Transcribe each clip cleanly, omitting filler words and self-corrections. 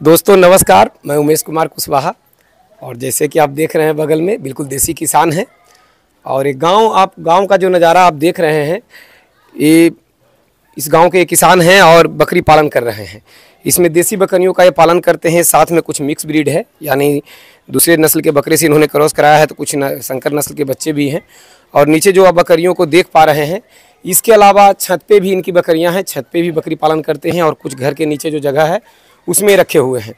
दोस्तों नमस्कार, मैं उमेश कुमार कुशवाहा और जैसे कि आप देख रहे हैं बगल में बिल्कुल देसी किसान हैं और एक गांव का जो नज़ारा आप देख रहे हैं ये इस गांव के किसान हैं और बकरी पालन कर रहे हैं। इसमें देसी बकरियों का ये पालन करते हैं, साथ में कुछ मिक्स ब्रीड है यानी दूसरे नस्ल के बकरे से इन्होंने क्रॉस कराया है, तो कुछ संकर नस्ल के बच्चे भी हैं। और नीचे जो आप बकरियों को देख पा रहे हैं, इसके अलावा छत पे भी इनकी बकरियां हैं, छत पे भी बकरी पालन करते हैं और कुछ घर के नीचे जो जगह है उसमें रखे हुए हैं।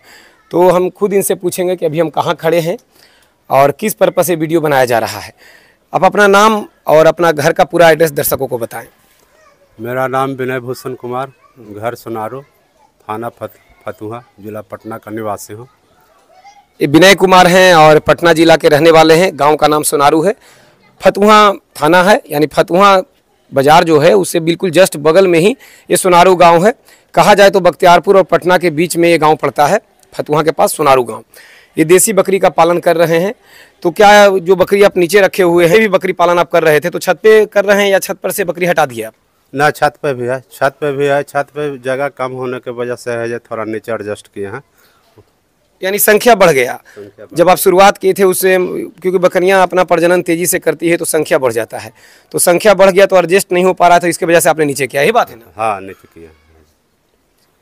तो हम खुद इनसे पूछेंगे कि अभी हम कहाँ खड़े हैं और किस पर्पस से वीडियो बनाया जा रहा है। आप अपना नाम और अपना घर का पूरा एड्रेस दर्शकों को बताएं। मेरा नाम विनय भूषण कुमार, घर सोनारो, थाना फतुहा, जिला पटना का निवासी हूँ। ये विनय कुमार हैं और पटना जिला के रहने वाले हैं। गांव का नाम सोनारू है, फतुहा थाना है, यानी फतुहा बाजार जो है उससे बिल्कुल जस्ट बगल में ही ये सोनारू गांव है। कहा जाए तो बख्तियारपुर और पटना के बीच में ये गांव पड़ता है, फतुहा के पास सोनारू गांव। ये देसी बकरी का पालन कर रहे हैं। तो क्या जो बकरी आप नीचे रखे हुए हैं भी बकरी पालन आप कर रहे थे, तो छत पे कर रहे हैं या छत पर से बकरी हटा दिया आप? ना, छत पे भी है, छत पे भी है। छत पे जगह कम होने की वजह से है, थोड़ा नीचे एडजस्ट किए हैं। यानी संख्या बढ़ गया। जब आप शुरुआत किए थे उससे, क्योंकि बकरियां अपना प्रजनन तेजी से करती है तो संख्या बढ़ जाता है, तो संख्या बढ़ गया तो एडजस्ट नहीं हो पा रहा था, इसके वजह से आपने नीचे किया, यही बात है ना? हाँ, नीचे किया।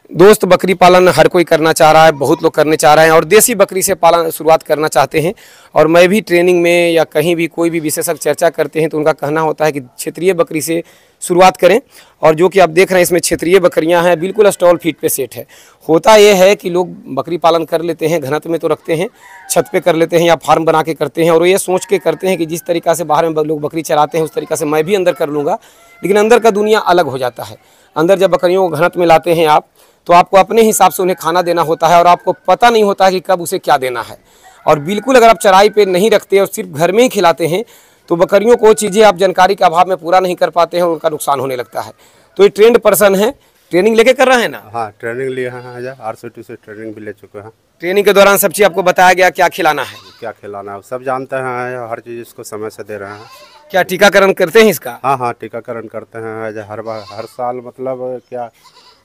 दोस्त, बकरी पालन हर कोई करना चाह रहा है, बहुत लोग करने चाह रहे हैं और देसी बकरी से पालन शुरुआत करना चाहते हैं। और मैं भी ट्रेनिंग में या कहीं भी कोई भी विशेषज्ञ चर्चा करते हैं तो उनका कहना होता है कि क्षेत्रीय बकरी से शुरुआत करें। और जो कि आप देख रहे हैं इसमें क्षेत्रीय बकरियां हैं, बिल्कुल स्टॉल फीट पे सेट है। होता यह है कि लोग बकरी पालन कर लेते हैं, घनत्व में तो रखते हैं, छत पे कर लेते हैं या फार्म बना के करते हैं और ये सोच के करते हैं कि जिस तरीक़ा से बाहर में लोग बकरी चराते हैं उस तरीक़ा से मैं भी अंदर कर लूँगा, लेकिन अंदर का दुनिया अलग हो जाता है। अंदर जब बकरियों को घनत्व में लाते हैं आप, तो आपको अपने हिसाब से उन्हें खाना देना होता है और आपको पता नहीं होता है कि कब उसे क्या देना है। और बिल्कुल अगर आप चराई पे नहीं रखते और सिर्फ घर में ही खिलाते हैं तो बकरियों को चीज़ें आप जानकारी के अभाव में पूरा नहीं कर पाते हैं और उनका नुकसान होने लगता है। तो ये ट्रेंड पर्सन है, ट्रेनिंग लेके कर रहे हैं ना? हाँ, ट्रेनिंग लिए हैं, RCT से ट्रेनिंग भी ले चुके हैं। ट्रेनिंग के दौरान सब चीज़ आपको बताया गया क्या खिलाना है, क्या खिलाना है, सब जानते हैं, हर चीज़ इसको समय से दे रहे हैं। क्या टीकाकरण करते हैं इसका? हाँ, टीकाकरण करते हैं हर साल, मतलब क्या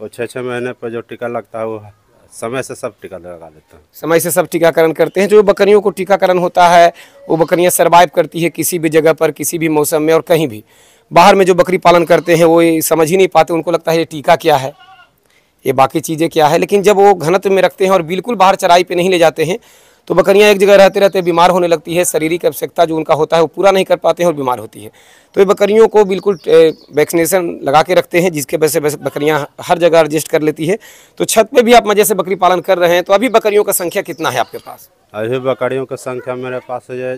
वो 6-6 महीने पर जो टीका लगता है वो समय से सब टीका लगा देते हैं। समय से सब टीकाकरण करते हैं। जो बकरियों को टीकाकरण होता है वो बकरियां सर्वाइव करती है किसी भी जगह पर, किसी भी मौसम में और कहीं भी। बाहर में जो बकरी पालन करते हैं वो ये समझ ही नहीं पाते, उनको लगता है ये टीका क्या है, ये बाकी चीज़ें क्या है। लेकिन जब वो घनत्व में रखते हैं और बिल्कुल बाहर चराई पे नहीं ले जाते हैं तो बकरियां एक जगह रहते रहते बीमार होने लगती है, शारीरिक आवश्यकता जो उनका होता है वो पूरा नहीं कर पाते हैं और बीमार होती है। तो ये बकरियों को बिल्कुल वैक्सीनेशन लगा के रखते हैं, जिसके वजह से बकरियां हर जगह एडजस्ट कर लेती है। तो छत पे भी आप मज़े से बकरी पालन कर रहे हैं। तो अभी बकरियों का संख्या कितना है आपके पास? अभी बकरियों की संख्या मेरे पास है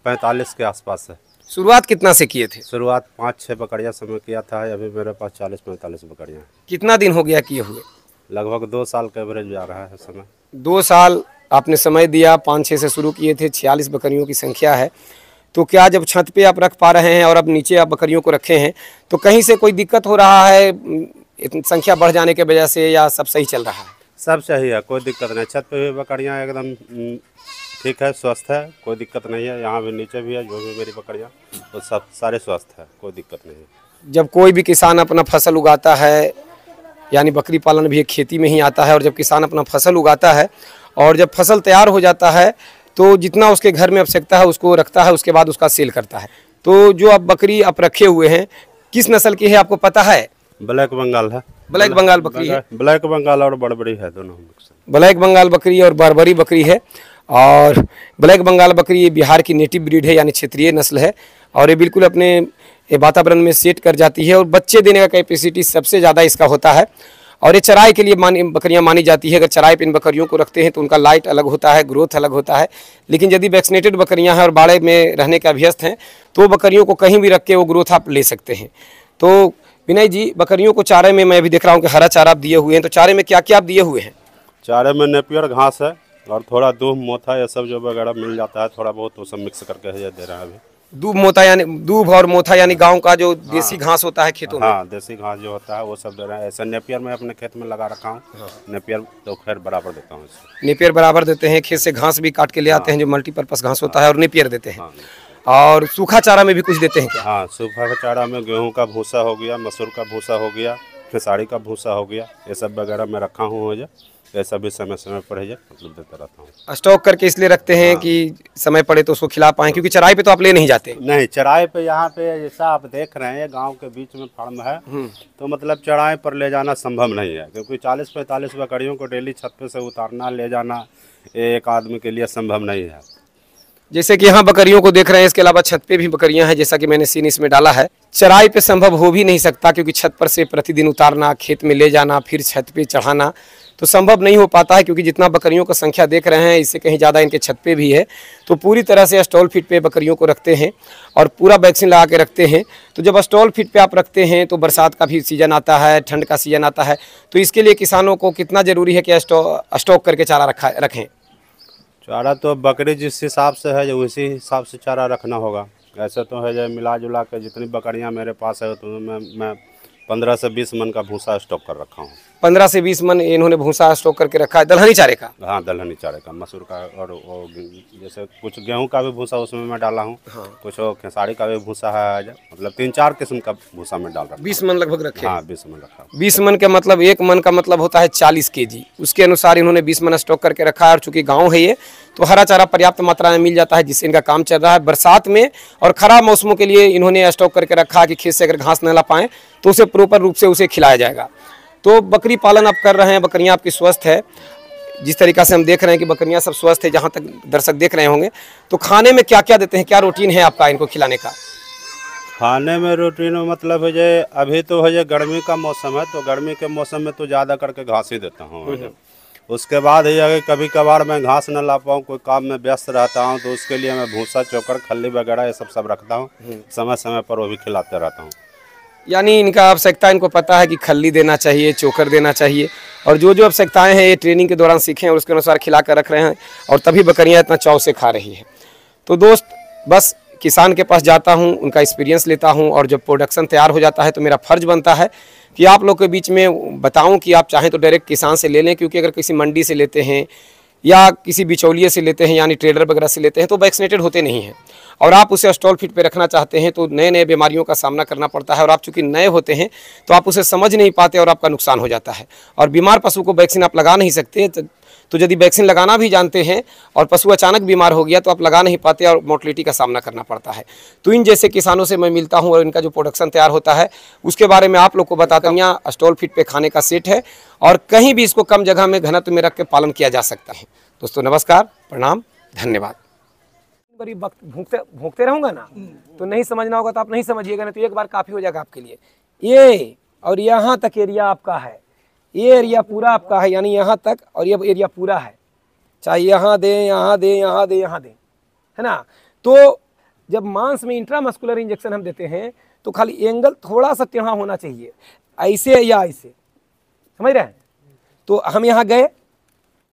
45 के आसपास है। शुरुआत कितना से किए थे? शुरुआत 5-6 बकरियां समय किया था, अभी मेरे पास 40-45 बकरियां। कितना दिन हो गया किए हुए? लगभग 2 साल का एवरेज जा रहा है समय। 2 साल आपने समय दिया, 5-6 से शुरू किए थे, 46 बकरियों की संख्या है। तो क्या जब छत पे आप रख पा रहे हैं और अब नीचे आप बकरियों को रखे हैं तो कहीं से कोई दिक्कत हो रहा है संख्या बढ़ जाने के वजह से, या सब सही चल रहा है? सब सही है, कोई दिक्कत नहीं। छत पे भी बकरियाँ एकदम ठीक है, स्वस्थ है, कोई दिक्कत नहीं है। यहाँ भी नीचे भी है, जो भी मेरी बकरियाँ वो सब सारे स्वस्थ है, कोई दिक्कत नहीं है। जब कोई भी किसान अपना फसल उगाता है, यानी बकरी पालन भी एक खेती में ही आता है, और जब किसान अपना फसल उगाता है और जब फसल तैयार हो जाता है तो जितना उसके घर में आवश्यकता है उसको रखता है, उसके बाद उसका सेल करता है। तो जो आप बकरी आप रखे हुए हैं किस नस्ल की है आपको पता है? ब्लैक बंगाल है। ब्लैक बंगाल बकरी है। ब्लैक बंगाल और बड़बड़ी है, दोनों। ब्लैक बंगाल बकरी और बरबरी बकरी है। और ब्लैक बंगाल बकरी ये बिहार की नेटिव ब्रीड है, यानी क्षेत्रीय नस्ल है और ये बिल्कुल अपने वातावरण में सेट कर जाती है और बच्चे देने का कैपेसिटी सबसे ज़्यादा इसका होता है। और ये चराई के लिए बकरियां मानी जाती है। अगर चराई पे इन बकरियों को रखते हैं तो उनका लाइट अलग होता है, ग्रोथ अलग होता है। लेकिन यदि वैक्सीनेटेड बकरियां हैं और बाड़े में रहने के अभ्यस्त हैं तो बकरियों को कहीं भी रख के वो ग्रोथ आप ले सकते हैं। तो विनय जी, बकरियों को चारे में मैं भी देख रहा हूँ कि हरा चारा आप दिए हुए हैं, तो चारे में क्या क्या आप दिए हुए हैं? चारे में नेपियर घास है और थोड़ा दूब मोथा, ये सब जो वगैरह मिल जाता है थोड़ा बहुत, वो सब मिक्स करके दे रहा है अभी। दूब मोथा यानी दूब और मोथा यानी गांव का जो देसी घास होता है खेतों में? हाँ, देसी घास जो होता है वो सब दे रहा है। ऐसा नेपियर में अपने खेत में लगा रखा हूँ। नेपियर तो खैर बराबर देता हूँ। नेपियर बराबर देते हैं, खेत से घास भी काट के ले आते हैं जो मल्टीपर्पज घास होता है और नेपियर देते हैं। और सूखा चारा में भी कुछ देते हैं क्या? हाँ, सूखा चारा में गेहूँ का भूसा हो गया, मसूर का भूसा हो गया, खेसारी का भूसा हो गया, ये सब वगैरह मैं रखा हूँ। ये ऐसा भी समय समय पर है मतलब देता रहता हूँ। स्टॉक करके इसलिए रखते हैं कि समय पड़े तो उसको खिला पाएँ, क्योंकि चराई पे तो आप ले नहीं जाते। नहीं, चराई पे यहाँ पे जैसा आप देख रहे हैं गांव के बीच में फार्म है, तो मतलब चराई पर ले जाना संभव नहीं है, क्योंकि 40-45 बकरियों को डेली छत पे से उतारना ले जाना एक आदमी के लिए संभव नहीं है। जैसे कि यहाँ बकरियों को देख रहे हैं, इसके अलावा छत पे भी बकरियां हैं, जैसा कि मैंने सीन इसमें डाला है। चराई पे संभव हो भी नहीं सकता, क्योंकि छत पर से प्रतिदिन उतारना, खेत में ले जाना, फिर छत पे चढ़ाना तो संभव नहीं हो पाता है, क्योंकि जितना बकरियों का संख्या देख रहे हैं इससे कहीं ज़्यादा इनके छत पे भी है। तो पूरी तरह से स्टॉल फीट पे बकरियों को रखते हैं और पूरा वैक्सीन लगा के रखते हैं। तो जब स्टॉल फीट पे आप रखते हैं तो बरसात का भी सीज़न आता है, ठंड का सीज़न आता है, तो इसके लिए किसानों को कितना ज़रूरी है कि स्टॉक करके चारा रखें? चारा तो बकरी जिस हिसाब से है जो उसी हिसाब से चारा रखना होगा। ऐसे तो है जो मिला जुला के जितनी बकरियां मेरे पास है तो मैं 15 से 20 मन का भूसा स्टॉक कर रखा हूँ। 15 से 20 मन इन्होंने भूसा स्टॉक करके रखा है, दलहनी चारे का? हाँ, दलहनी चारे का, मसूर का, और वो जैसे कुछ गेहूं का भी भूसा उसमें मैं डाला हूँ। हाँ। कुछ वो खेसारी का भी भूसा है, मतलब 3-4 किस्म का भूसा में डाल रहा हूँ। 20 मन लगभग रखे? हाँ, 20 मन रखा। 20 मन के मतलब 1 मन का मतलब होता है 40 kg, उसके अनुसार इन्होंने 20 मन स्टॉक करके रखा है। और चूंकि गाँव है ये, तो हरा चारा पर्याप्त मात्रा में मिल जाता है, जिससे इनका काम चल रहा है। बरसात में और खराब मौसमों के लिए इन्होंने स्टॉक करके रखा है कि खेत से अगर घास न ला पाएँ तो उसे प्रॉपर रूप से उसे खिलाया जाएगा। तो बकरी पालन आप कर रहे हैं, बकरियां आपकी स्वस्थ है, जिस तरीक़ा से हम देख रहे हैं कि बकरियां सब स्वस्थ है, जहां तक दर्शक देख रहे होंगे। तो खाने में क्या क्या देते हैं, क्या रूटीन है आपका इनको खिलाने का? खाने में रूटीन मतलब है जे अभी तो है जे गर्मी का मौसम है, तो गर्मी के मौसम में तो ज़्यादा करके घास ही देता हूँ। उसके बाद है अगर कभी कभार मैं घास न ला पाऊँ, कोई काम में व्यस्त रहता हूँ, तो उसके लिए मैं भूसा, चोकर, खल्ली वगैरह ये सब रखता हूँ। समय समय पर वो भी खिलाते रहता हूँ। यानी इनका आवश्यकता इनको पता है कि खल्ली देना चाहिए, चोकर देना चाहिए, और जो जो आवश्यकताएं हैं ये ट्रेनिंग के दौरान सीखे और उसके अनुसार खिला कर रख रहे हैं, और तभी बकरियां इतना चाव से खा रही है। तो दोस्त, बस किसान के पास जाता हूं, उनका एक्सपीरियंस लेता हूं, और जब प्रोडक्शन तैयार हो जाता है तो मेरा फ़र्ज़ बनता है कि आप लोग के बीच में बताऊं कि आप चाहें तो डायरेक्ट किसान से ले लें, क्योंकि अगर किसी मंडी से लेते हैं या किसी बिचौलिए से लेते हैं, यानी ट्रेडर वगैरह से लेते हैं, तो वैक्सीनेटेड होते नहीं हैं। और आप उसे स्टॉल फीट पे रखना चाहते हैं तो नए नए बीमारियों का सामना करना पड़ता है, और आप चूंकि नए होते हैं तो आप उसे समझ नहीं पाते और आपका नुकसान हो जाता है। और बीमार पशु को वैक्सीन आप लगा नहीं सकते, तो यदि वैक्सीन लगाना भी जानते हैं और पशु अचानक बीमार हो गया तो आप लगा नहीं पाते और मोर्टलिटी का सामना करना पड़ता है। तो इन जैसे किसानों से मैं मिलता हूं और इनका जो प्रोडक्शन तैयार होता है उसके बारे में आप लोग को बताता हूँ। यहाँ स्टॉल फीट पे खाने का सेट है और कहीं भी इसको कम जगह में घनत्व में रख के पालन किया जा सकता है। दोस्तों नमस्कार, प्रणाम, धन्यवाद। बड़ी वक्त भूखते रहूँगा ना तो नहीं समझना होगा, तो आप नहीं समझिएगा, नहीं तो एक बार काफ़ी हो जाएगा आपके लिए। ये और यहाँ तक एरिया आपका है, ये एरिया पूरा आपका है, यानी यहाँ तक, और ये एरिया पूरा है, चाहे यहाँ दें, यहाँ दें, यहाँ दें, यहाँ दें, है ना। तो जब मांस में इंट्रामस्कुलर इंजेक्शन हम देते हैं तो खाली एंगल थोड़ा सा टेढ़ा होना चाहिए, ऐसे या ऐसे, समझ रहे हैं। तो हम यहाँ गए,